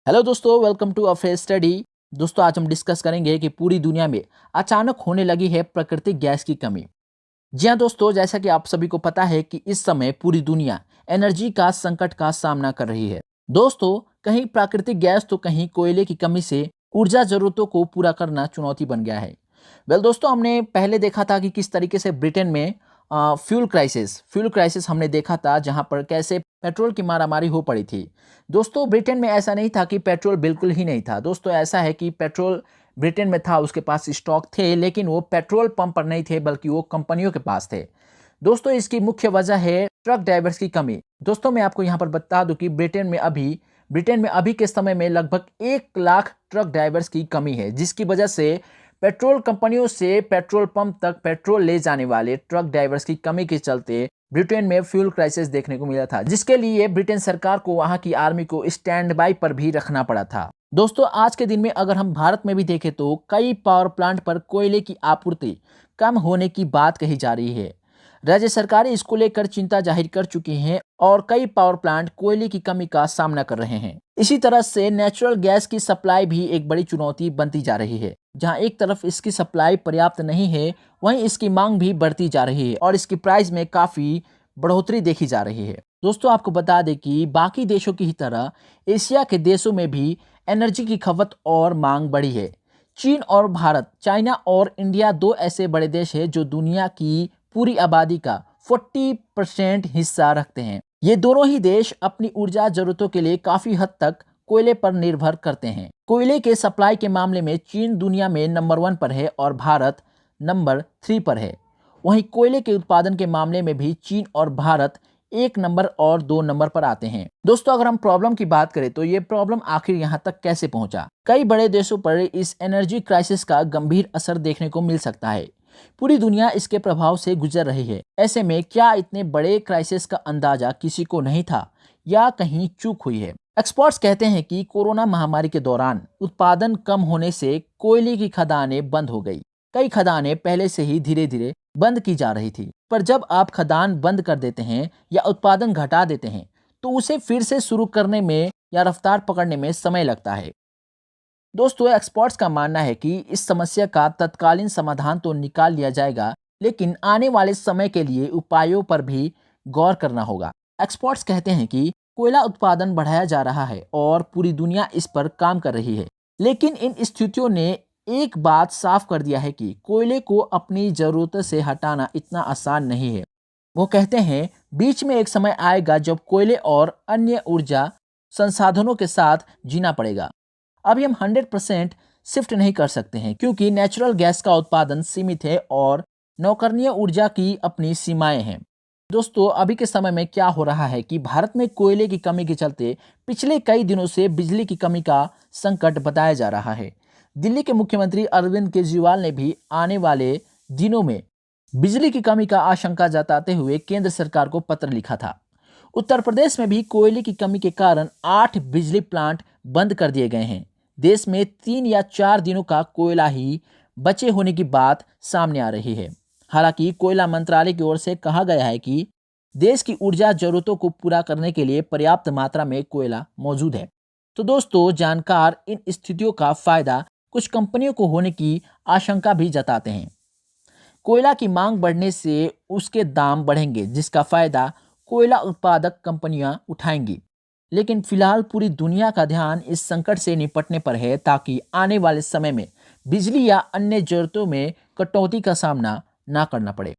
Hello दोस्तों, welcome to affair study. दोस्तों, आज हम डिस्कस करेंगे कि पूरी दुनिया में अचानक होने लगी है प्राकृतिक गैस की कमी। जी हाँ दोस्तों, जैसा कि आप सभी को पता है कि इस समय पूरी दुनिया एनर्जी का संकट का सामना कर रही है। दोस्तों, कहीं प्राकृतिक गैस तो कहीं कोयले की कमी से ऊर्जा जरूरतों को पूरा करना चुनौती बन गया है। दोस्तों, हमने पहले देखा था कि किस तरीके से ब्रिटेन में फ्यूल क्राइसिस हमने देखा था, जहां पर कैसे पेट्रोल की मारामारी हो पड़ी थी। दोस्तों, ब्रिटेन में ऐसा नहीं था कि पेट्रोल बिल्कुल ही नहीं था। दोस्तों, ऐसा है कि पेट्रोल ब्रिटेन में था, उसके पास स्टॉक थे, लेकिन वो पेट्रोल पंप पर नहीं थे, बल्कि वो कंपनियों के पास थे। दोस्तों, इसकी मुख्य वजह है ट्रक ड्राइवर्स की कमी। दोस्तों, मैं आपको यहाँ पर बता दूं कि ब्रिटेन में अभी के समय में लगभग 1 लाख ट्रक ड्राइवर्स की कमी है, जिसकी वजह से पेट्रोल कंपनियों से पेट्रोल पंप तक पेट्रोल ले जाने वाले ट्रक ड्राइवर्स की कमी के चलते ब्रिटेन में फ्यूल क्राइसिस देखने को मिला था, जिसके लिए ब्रिटेन सरकार को वहां की आर्मी को स्टैंड बाई पर भी रखना पड़ा था। दोस्तों, आज के दिन में अगर हम भारत में भी देखें तो कई पावर प्लांट पर कोयले की आपूर्ति कम होने की बात कही जा रही है। राज्य सरकारें इसको लेकर चिंता जाहिर कर चुकी हैं और कई पावर प्लांट कोयले की कमी का सामना कर रहे हैं। इसी तरह से नेचुरल गैस की सप्लाई भी एक बड़ी चुनौती बनती जा रही है। जहां एक तरफ इसकी सप्लाई पर्याप्त नहीं है, वहीं इसकी मांग भी बढ़ती जा रही है और इसकी प्राइस में काफी बढ़ोतरी देखी जा रही है। दोस्तों, आपको बता दें कि बाकी देशों की ही तरह एशिया के देशों में भी एनर्जी की खपत और मांग बढ़ी है। चीन और भारत, चाइना और इंडिया दो ऐसे बड़े देश हैं जो दुनिया की पूरी आबादी का 40% हिस्सा रखते हैं। ये दोनों ही देश अपनी ऊर्जा जरूरतों के लिए काफी हद तक कोयले पर निर्भर करते हैं। कोयले के सप्लाई के मामले में चीन दुनिया में नंबर 1 पर है और भारत नंबर 3 पर है। वहीं कोयले के उत्पादन के मामले में भी चीन और भारत 1 नंबर और 2 नंबर पर आते हैं। दोस्तों, अगर हम प्रॉब्लम की बात करें तो ये प्रॉब्लम आखिर यहाँ तक कैसे पहुंचा? कई बड़े देशों पर इस एनर्जी क्राइसिस का गंभीर असर देखने को मिल सकता है। पूरी दुनिया इसके प्रभाव से गुजर रही है। ऐसे में क्या इतने बड़े क्राइसिस का अंदाजा किसी को नहीं था या कहीं चूक हुई है? एक्सपर्ट्स कहते हैं कि कोरोना महामारी के दौरान उत्पादन कम होने से कोयले की खदानें बंद हो गई। कई खदानें पहले से ही धीरे धीरे बंद की जा रही थी, पर जब आप खदान बंद कर देते हैं या उत्पादन घटा देते हैं तो उसे फिर से शुरू करने में या रफ्तार पकड़ने में समय लगता है। दोस्तों, एक्सपर्ट्स का मानना है कि इस समस्या का तत्कालीन समाधान तो निकाल लिया जाएगा, लेकिन आने वाले समय के लिए उपायों पर भी गौर करना होगा। एक्सपर्ट्स कहते हैं कि कोयला उत्पादन बढ़ाया जा रहा है और पूरी दुनिया इस पर काम कर रही है, लेकिन इन स्थितियों ने एक बात साफ कर दिया है कि कोयले को अपनी जरूरत से हटाना इतना आसान नहीं है। वो कहते हैं, बीच में एक समय आएगा जब कोयले और अन्य ऊर्जा संसाधनों के साथ जीना पड़ेगा। अभी हम 100% शिफ्ट नहीं कर सकते हैं, क्योंकि नेचुरल गैस का उत्पादन सीमित है और नौकरनीय ऊर्जा की अपनी सीमाएं हैं। दोस्तों, अभी के समय में क्या हो रहा है कि भारत में कोयले की कमी के चलते पिछले कई दिनों से बिजली की कमी का संकट बताया जा रहा है। दिल्ली के मुख्यमंत्री अरविंद केजरीवाल ने भी आने वाले दिनों में बिजली की कमी का आशंका जताते हुए केंद्र सरकार को पत्र लिखा था। उत्तर प्रदेश में भी कोयले की कमी के कारण 8 बिजली प्लांट बंद कर दिए गए हैं। देश में 3 या 4 दिनों का कोयला ही बचे होने की बात सामने आ रही है। हालांकि कोयला मंत्रालय की ओर से कहा गया है कि देश की ऊर्जा जरूरतों को पूरा करने के लिए पर्याप्त मात्रा में कोयला मौजूद है। तो दोस्तों, जानकार इन स्थितियों का फायदा कुछ कंपनियों को होने की आशंका भी जताते हैं। कोयला की मांग बढ़ने से उसके दाम बढ़ेंगे, जिसका फायदा कोयला उत्पादक कंपनियां उठाएंगी। लेकिन फिलहाल पूरी दुनिया का ध्यान इस संकट से निपटने पर है, ताकि आने वाले समय में बिजली या अन्य जरूरतों में कटौती का सामना ना करना पड़े।